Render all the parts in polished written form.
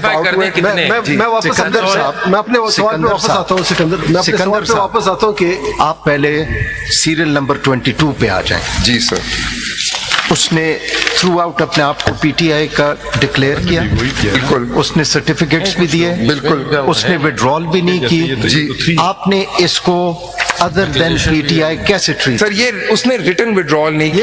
میں واپس سکندر صاحب میں اپنے سوال پہ واپس آتا ہوں سکندر میں اپنے سوال پہ واپس آتا ہوں کہ آپ پہلے سیریل نمبر 22 پہ آ جائیں. جی سر. اس نے تھرو آؤٹ اپنے آپ کو پی ٹی آئی کا ڈکلیئر کیا, بالکل. اس نے سرٹیفکیٹس بھی دیے, بالکل. اس نے ودرول بھی نہیں کی. جی. آپ نے اس کو other then P T I کیسے ٹریٹ؟ سر یہ اس نے ریٹن ودرول نہیں کی,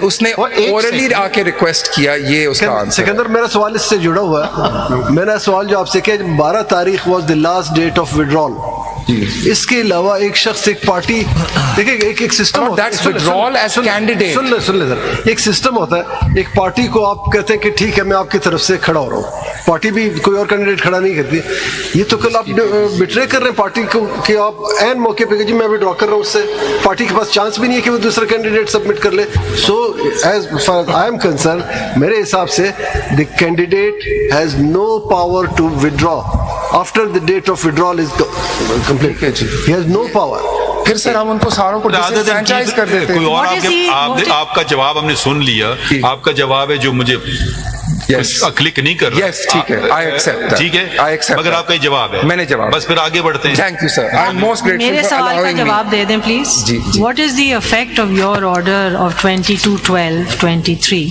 اس نے اورلی آ کے ریکویسٹ کیا. یہ اس کا آنسر. سکندر میرا سوال اس سے جڑا ہوا ہے. میرا سوال جو آپ سے کیا 12 تاریخ was the last date of withdrawal. اس کے علاوہ ایک شخص ایک پارٹی دیکھیں ایک سسٹم ہوتا ہے. سن لیں سر, ایک سسٹم ہوتا ہے. ایک پارٹی کو آپ کہتے ہیں کہ ٹھیک ہے میں آپ کی طرف سے کھڑا ہو رہا ہوں, پارٹی بھی کوئی اور کینڈیڈیٹ کھڑا نہیں کرتی. یہ تو کل آپ بٹرے کر رہے ہیں پارٹی کو کہ آپ عین موقع پہ جی میں وڈرا کر رہا ہوں اس سے. پارٹی کے پاس چانس بھی نہیں ہے کہ وہ دوسرا کینڈیڈیٹ سبمٹ کر لے. So as far I am concern میرے حساب سے the candidate has no power to withdraw after the date of withdrawal is complete. He has no power. پھر سر ہم ان کو ساروں کو ڈس فرینچائز کر دیتے ہیں. کوئی اور آپ کا جواب ہم نے سن لیا. آپ کا جواب ہے جو مجھے کلک نہیں کر رہا. ٹھیک ہے, I accept. ٹھیک ہے, مگر آپ کا یہ جواب ہے. میں نے جواب, بس پھر آگے بڑھتے ہیں. Thank you sir. I am most grateful. میرے سوال کا جواب دے دیں please. What is the effect of your order of 22/12/23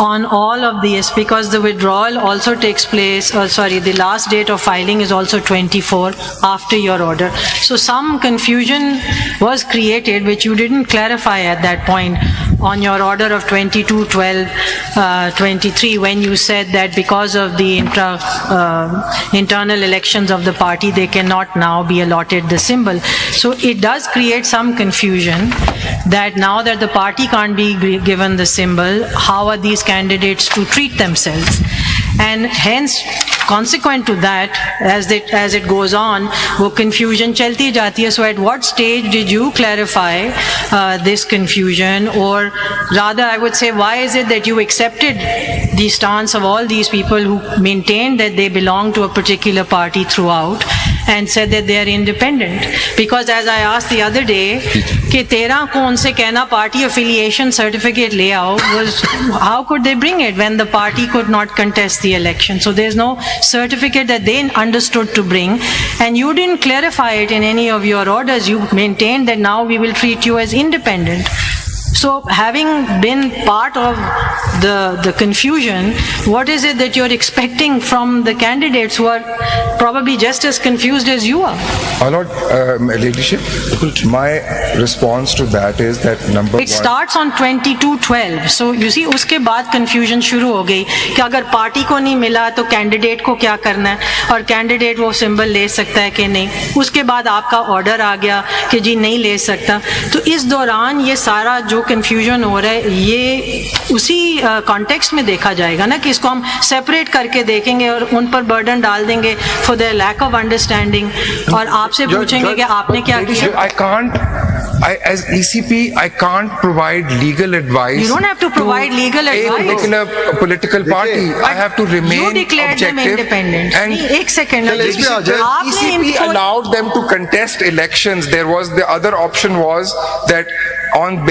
on all of this, because the withdrawal also takes place, the last date of filing is also 24 after your order. So some confusion was created which you didn't clarify at that point on your order of 22/12/23 when you said that because of the internal elections of the party they cannot now be allotted the symbol. So it does create some confusion that now that the party can't be given the symbol, how are these candidates to treat themselves? And hence consequent to that, as it goes on, wo confusion chalti jati hai. So at what stage did you clarify this confusion, or rather I would say why is it that you accepted the stance of all these people who maintained that they belong to a particular party throughout and said that they are independent? Because as I asked the other day کہ تیرا کون سے کہنا party affiliation certificate لے آؤ, was how could they bring it when the party could not contest the election? So there's no certificate that they understood to bring, and you didn't clarify it in any of your orders. You maintained that now we will treat you as independent. So having been part of the confusion, what is it that you're expecting from the candidates who are probably just as confused as you are? My Lord, Ladyship, my response to that is that number it starts on 22/12. So you see uske baad confusion shuru ho gayi کہ اگر party کو نہیں ملا تو candidate کو کیا کرنا ہے, اور کینڈیڈیٹ وہ سمبل لے سکتا ہے کہ نہیں. اس کے بعد آپ کا آرڈر آ گیا کہ جی نہیں لے سکتا. تو اس دوران یہ سارا جو کنفیوژن ہو رہا ہے یہ اسی کانٹیکسٹ میں دیکھا جائے گا نا, کہ اس کو ہم سیپریٹ کر کے دیکھیں گے اور ان پر برڈن ڈال دیں گے for their lack of understanding, اور آپ سے پوچھیں گے کہ آپ نے کیا کیا. As ECP, I can't provide legal advice. You don't have to provide legal advice. A particular political party. I have to remain you declared objective. Them independent. And ایک second, ECP allowed them to contest elections. There was the other option was that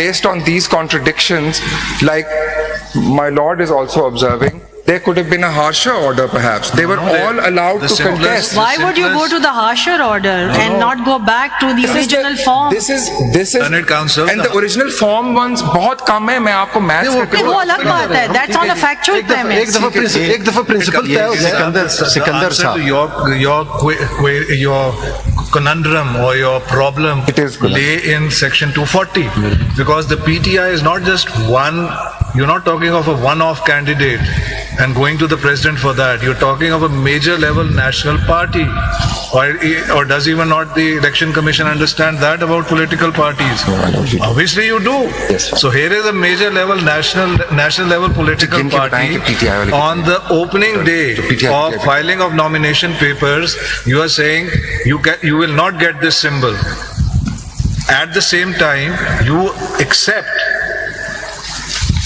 based on these contradictions, like my Lord is also observing, there could have been a harsher order perhaps. They were all allowed to contest. Why would you go to the harsher order and not go back to the original form? This is Senate Council. And the original form ones bahut kam hai. Main aapko maths karke wo alag baat hai. That's on a factual premise. ایک دفعہ principal طے ہو جائے. سکندر صاحب, your conundrum or your problem lay in section 240, because the PTI is not just one. You're not talking of a one-off candidate and going to the president for that. You're talking of a major level national party. Or does even not the election commission understand that about political parties? Obviously you do. Yes, so here is a major level national level political party. On the opening day of filing of nomination papers, you are saying you will not get this symbol. At the same time, you accept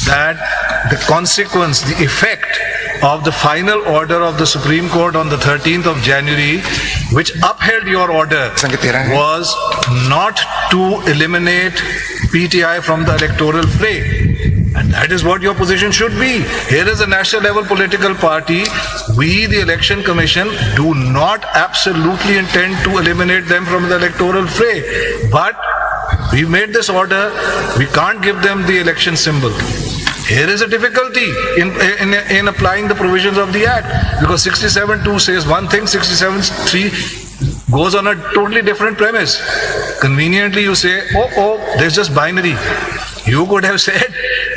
that the consequence, the effect of the final order of the Supreme Court on the 13th of January, which upheld your order, was not to eliminate PTI from the electoral fray. And that is what your position should be. Here is a national level political party. We, the Election Commission, do not absolutely intend to eliminate them from the electoral fray. But we made this order. We can't give them the election symbol. Here is a difficulty in applying the provisions of the Act. Because 67(2) says one thing, 67(3) goes on a totally different premise. Conveniently you say, there's just binary. You could have said,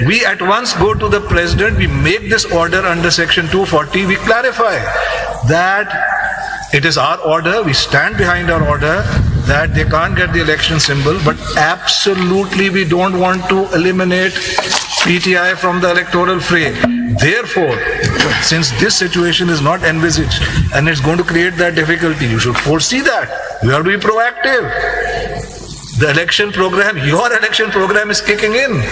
we at once go to the president, we make this order under section 240, we clarify that it is our order, we stand behind our order, that they can't get the election symbol, but absolutely we don't want to eliminate PTI from the electoral fray. Therefore, since this situation is not envisaged and it's going to create that difficulty, you should foresee that. You have to be proactive. The election program, your election program is kicking in.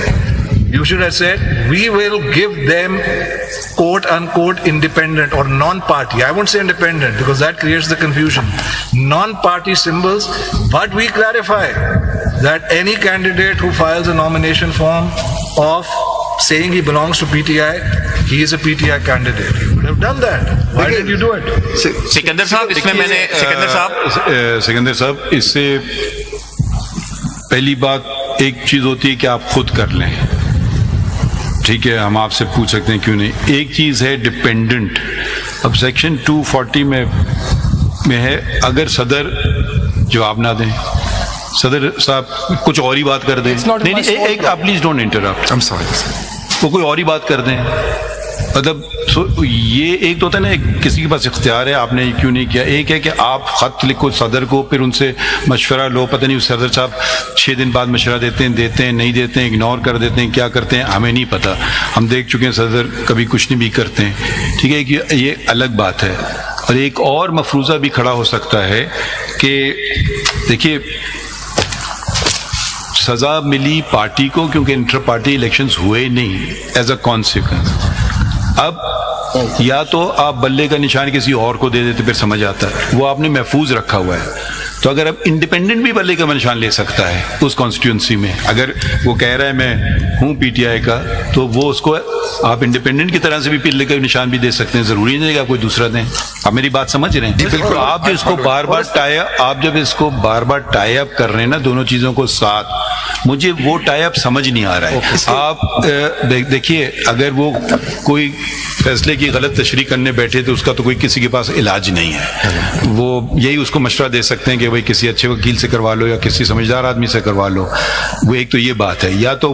You should have said, we will give them quote unquote independent or non-party. I won't say independent because that creates the confusion. Non-party symbols, but we clarify that any candidate who files a nomination form of saying he belongs to PTI, he is a PTI candidate. You would have done that. Why did you do it? Sikandar साहब, इसमें मैंने सिकंदर साहब, इससे पहली बात एक चीज होती है कि आप खुद कर लें, ठीक है, हम आपसे पूछ सकते हैं क्यों नहीं. एक चीज है डिपेंडेंट. अब सेक्शन 240 में है, अगर सदर जवाब ना दें, सदर साहब कुछ और ही बात कर दें, नहीं एक आप प्लीज डोंट इंटरप्ट, वो कोई और ही बात कर दें, मतलब ये एक तो होता है ना, किसी के पास इख्तियार है, आपने क्यों नहीं किया. एक है कि आप खत लिखो सदर को, फिर उनसे मशवरा लो, पता नहीं सदर साहब 6 दिन बाद मशवरा देते हैं नहीं देते हैं, इग्नोर कर देते हैं, क्या करते हैं हमें नहीं पता. हम देख चुके हैं सदर कभी कुछ नहीं भी करते हैं, ठीक है, कि ये अलग बात है. और एक और मफरूज़ा भी खड़ा हो सकता है कि देखिए सज़ा मिली पार्टी को क्योंकि इंटर पार्टी इलेक्शंस हुए नहीं एज अ कॉन्सिक्वेंस. अब या तो आप बल्ले का निशान किसी और को दे देते, फिर समझ आता है, वो आपने महफूज रखा हुआ है. तो अगर अब इंडिपेंडेंट भी बल्ले का निशान ले सकता है उस कॉन्स्टिट्यूंसी में, अगर वो कह रहा है मैं हूँ पीटीआई का, तो वो उसको आप इंडिपेंडेंट की तरह से भी बल्ले का निशान भी दे सकते हैं, जरूरी नहीं है कि आप कोई दूसरा दें. आप मेरी बात समझ रहे हैं? बिल्कुल. आप इसको बार बार टाई अप कर रहे हैं ना दोनों चीजों को साथ, मुझे वो टाई अप समझ नहीं आ रहा है. आप देखिए, अगर वो कोई फैसले की गलत तशरीह करने बैठे तो उसका तो कोई किसी के पास इलाज नहीं है. वो यही उसको मशवरा दे सकते हैं कि भाई किसी अच्छे वकील से करवा लो या किसी समझदार आदमी से करवा लो. वो एक तो ये बात है, या तो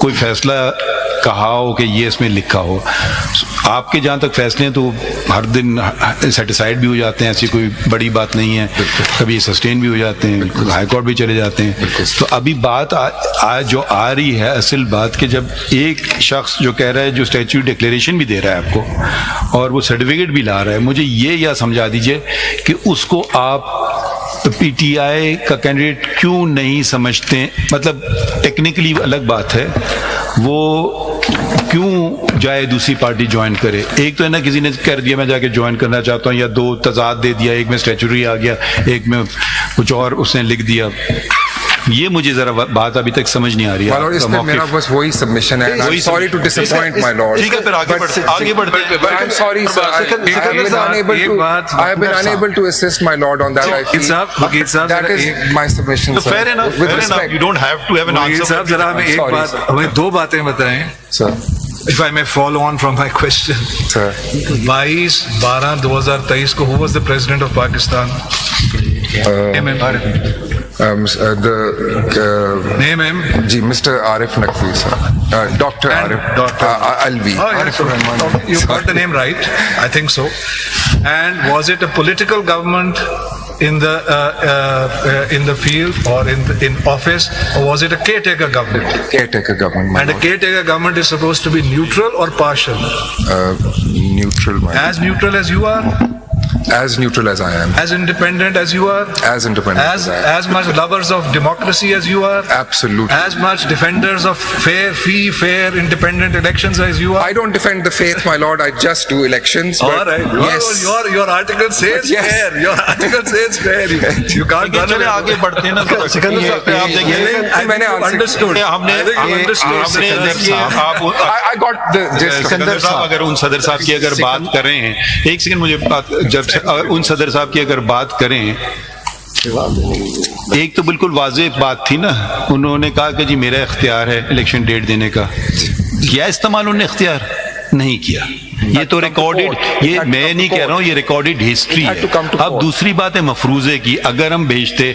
कोई फैसला कहा हो कि ये इसमें लिखा हो. आपके जहाँ तक फैसले हैं तो हर दिन सेटिसाइड भी हो जाते हैं, ऐसी कोई बड़ी बात नहीं है, कभी सस्टेन भी हो जाते हैं, हाई कोर्ट भी चले जाते हैं. तो अभी बात जो आ रही है असल बात कि जब एक शख्स जो कह रहा है, जो स्टैच्यूट डिक्लेरेशन भी दे रहा है आपको और वो सर्टिफिकेट भी ला रहा है, मुझे ये या समझा दीजिए कि उसको आप पीटीआई का कैंडिडेट क्यों नहीं समझते. मतलब टेक्निकली अलग बात है, वो क्यों जाए दूसरी पार्टी ज्वाइन करे. एक तो है ना, किसी ने कर दिया मैं जाके ज्वाइन करना चाहता हूँ, या दो तजाद दे दिया, एक में स्टैच्यूटरी आ गया, एक में कुछ और उसने लिख दिया. ये मुझे जरा बात अभी तक समझ नहीं आ रही है. इसमें मेरा बस वही सबमिशन है. Sorry to disappoint my lord. ठीक है, फिर आगे बढ़ते. I am sorry sir, I have been unable to assist my lord on that. वकील साहब that is my submission. Fair enough, you don't have to have an answer. साहब जरा हमें एक बात, हमें दो बातें बताएं sir, if I may follow on from my question. Sir. 22/12/2023 को who was the president of Pakistan? Name him. Name him. Ji, Mr. Arif Naqvi sir. Dr. Arif. Alvi. You got the name right. I think so. And was it a political government in the field or in office, or was it a caretaker government? Caretaker government. And a caretaker government is supposed to be neutral or partial? Neutral. As neutral as you are? As neutral as I am. As independent as you are? As independent as I am. As much lovers of democracy as you are? Absolutely. As much defenders of fair, independent elections as you are? I don't defend the faith, my lord. I just do elections. All but right. Yes. Your article says Yes. fair. Your article says fair. You can't run چلے away. آگے بڑھتے ہیں نا تو سکندر صاحب، آپ دیکھیے میں نے understood. ہم نے I got the gist. Sikandar صاحب اگر ان صدر صاحب کی اگر بات کر رہے ہیں، ایک سیکنڈ مجھے بات، جب ان صدر صاحب کی اگر بات کریں، ایک تو بالکل واضح بات تھی نا، انہوں نے کہا کہ جی میرا اختیار ہے الیکشن ڈیٹ دینے کا، کیا استعمال انہوں نے اختیار نہیں کیا، یہ تو ریکارڈڈ، یہ میں نہیں کہہ رہا ہوں، یہ ریکارڈڈ ہسٹری ہے۔ اب دوسری بات ہے مفروضے کی، اگر ہم بھیجتے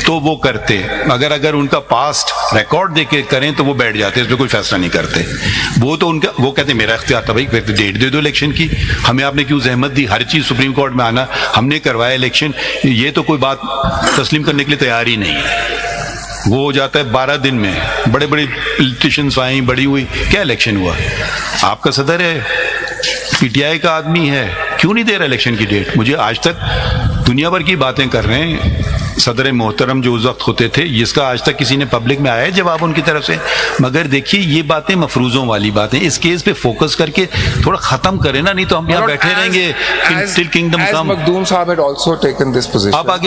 تو وہ کرتے، اگر ان کا پاسٹ ریکارڈ دے کے کریں تو وہ بیٹھ جاتے، اس پہ کوئی فیصلہ نہیں کرتے، وہ تو ان کا، وہ کہتے ہیں میرا اختیار تھا بھائی، پھر ڈیٹ دے دو الیکشن کی، ہمیں آپ نے کیوں زحمت دی، ہر چیز سپریم کورٹ میں آنا، ہم نے کروایا الیکشن، یہ تو کوئی بات تسلیم کرنے کے لیے تیار ہی نہیں ہے۔ وہ ہو جاتا ہے 12 دن میں، بڑے بڑے پولیٹیشنس آئیں، بڑی ہوئی، کیا الیکشن ہوا؟ آپ کا صدر ہے، پی ٹی آئی کا آدمی ہے، کیوں نہیں دے رہا الیکشن کی ڈیٹ؟ مجھے آج تک دنیا بھر کی باتیں کر رہے ہیں صدر محترم جو اس وقت ہوتے تھے، اس کا آج تک کسی نے پبلک میں آیا ہے جواب ان کی طرف سے؟ مگر دیکھیے یہ باتیں مفروضوں والی باتیں، اس کیس پہ فوکس کر کے تھوڑا ختم کریں نا، نہیں تو ہم یہاں بیٹھے رہیں گے till kingdom As come. Makhdoom Sahab had also taken this position. آپ آگے